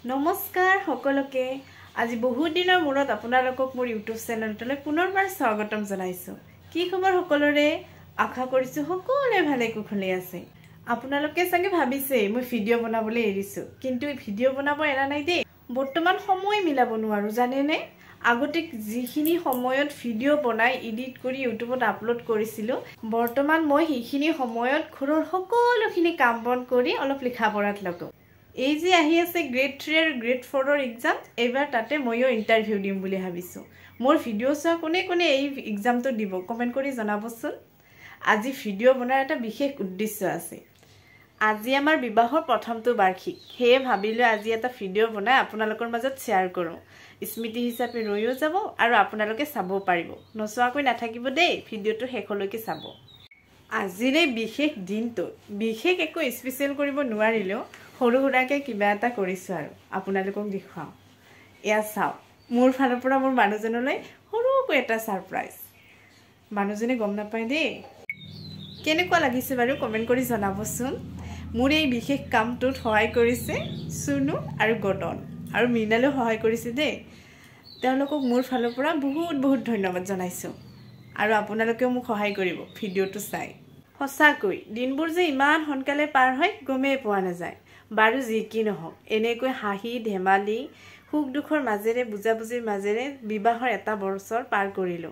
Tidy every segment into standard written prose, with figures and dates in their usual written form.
নমস্কাৰ সকলোকে আজি বহুত দিনৰ মূৰত আপোনালোকক মোৰ ইউটিউব চেনেলটোলৈ পুনৰবাৰ স্বাগতম জনাইছো কি খবৰ সকলোৰে আশা কৰিছো সকলোৱে ভালে কুশলে আছে আপোনালোকে সঙ্গে ভাবিছে মই ভিডিও বনাবলৈ এৰিছো কিন্তু ভিডিও বনাব এৰা নাই দে বৰ্তমান সময় মিলাব নোৱাৰো জানেনে আগতে যিখিনি সময়ত ভিডিও বনাই এডিট কৰি ইউটিউবত আপলোড কৰিছিলো বৰ্তমান মই সেইখিনি সময়ত ঘৰৰ সকলোখিনি কাম বন কৰি অলপ লিখা পঢ়াত লাগো এই যে আহি আছে গ্ৰেড 3 আৰু গ্ৰেড 4 ৰ এক্সাম এবাৰ তাতে মইও ইন্টাৰভিউ দিম বুলি ভাবিছো মোৰ ভিডিও চোৱা কোনে কোনে এই এক্সামটো দিব কমেন্ট কৰি জনাবচোন আজি ভিডিও বনাৰ এটা বিশেষ উদ্দেশ্য আছে আজি আমাৰ বিবাহৰ প্ৰথমটো বাৰ্ষিক হে ভাবিলো আজি এটা ভিডিও বনাই আপোনালোকৰ মাজত শেয়াৰ কৰো স্মৃতি হিচাপে ৰৈও যাব আৰু আপোনালোকে চাব পাৰিব নচোৱাকৈ নাথাকিব দেই ভিডিওটো শেষলৈকে চাব আজিৰে বিশেষ দিনটো বিশেষ একো স্পেশাল কৰিব নোৱাৰিলেও হৰু হুৰাকে কিবা এটা কৰিছো আৰু আপোনালোকক দেখাও এয়া চাও মোৰ ফালৰ পৰা মোৰ মানুহজনলৈ হৰুকৈ এটা সাৰপ্ৰাইজ মানুহজনে গম নাপায় দেই কেনেকুৱা লাগিছে বাৰু কমেন্ট কৰি জনাবচোন মোৰ এই বিশেষ কামটোত সহায় কৰিছে সুনু আৰু গডন আৰু মিনালেও সহায় কৰিছে দেই তেওঁলোকক মোৰ ফালৰ পৰা বহুত বহুত ধন্যবাদ জনাইছো আৰু আপোনালোকেও মোক সহায় কৰিব ভিডিওটো চাই সঁচাকৈ দিনবোৰ যে ইমান সোনকালে পাৰ হয় গমেই পোৱা নাযায় বাৰু যি কি নহওক এনেকৈ হাঁহি ধেমালি সুখ দুখৰ মাজেৰে বুজাবুজিৰ মাজেৰে বিবাহৰ এটা বছৰ পাৰ কৰিলো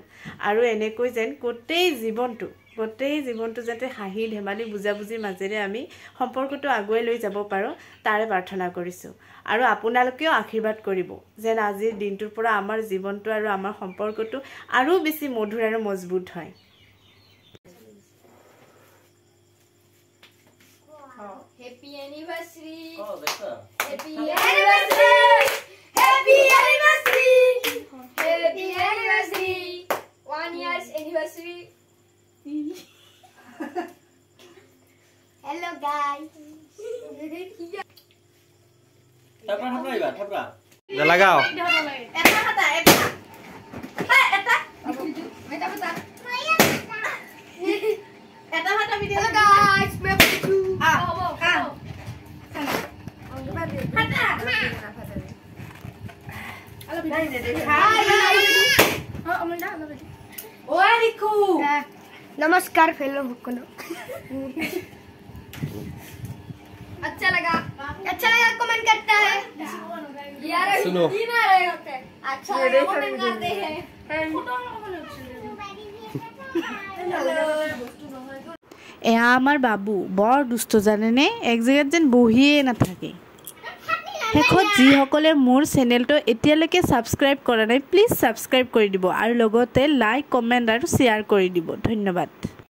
আৰু এনেকৈ যেন গোটেই জীৱনটো যাতে হাঁহি ধেমালি বুজাবুজিৰ মাজেৰে আমি সম্পৰ্কটো আগুৱাই লৈ যাব পাৰো তাৰে প্ৰাৰ্থনা কৰিছো আৰু আপোনালোকেও আশীৰ্বাদ কৰিব যেন আজিৰ দিনটোৰ পৰা আমাৰ জীৱনটো আৰু আমাৰ সম্পৰ্কটো আৰু বেছি মধুৰ আৰু মজবুত হয় Happy anniversary! Oh, that's her. Happy anniversary! Happy anniversary! Happy anniversary! 1 year's anniversary. Hello guys. Thapra. Jalagao. এটা হাতা এটা এটা হাতা ভিডিও Hello guys. नमस्कार फेलो हुक्कनो अच्छा लगा कमेंट करता है यार सुनो अच्छा कमेंट करते हैं এয়া আমাৰ বাবু বৰ দুষ্ট জানেনে এক জায়গাত যেন বহিয়ে নাথাকে শেষত যিসকলে মোৰ চেনেলটো এতিয়ালৈকে সাবস্ক্ৰাইব কৰা নাই প্লিজ সাবস্ক্ৰাইব কৰি দিব আৰু লগতে লাইক কমেন্ট আৰু শেয়াৰ কৰি দিব ধন্যবাদ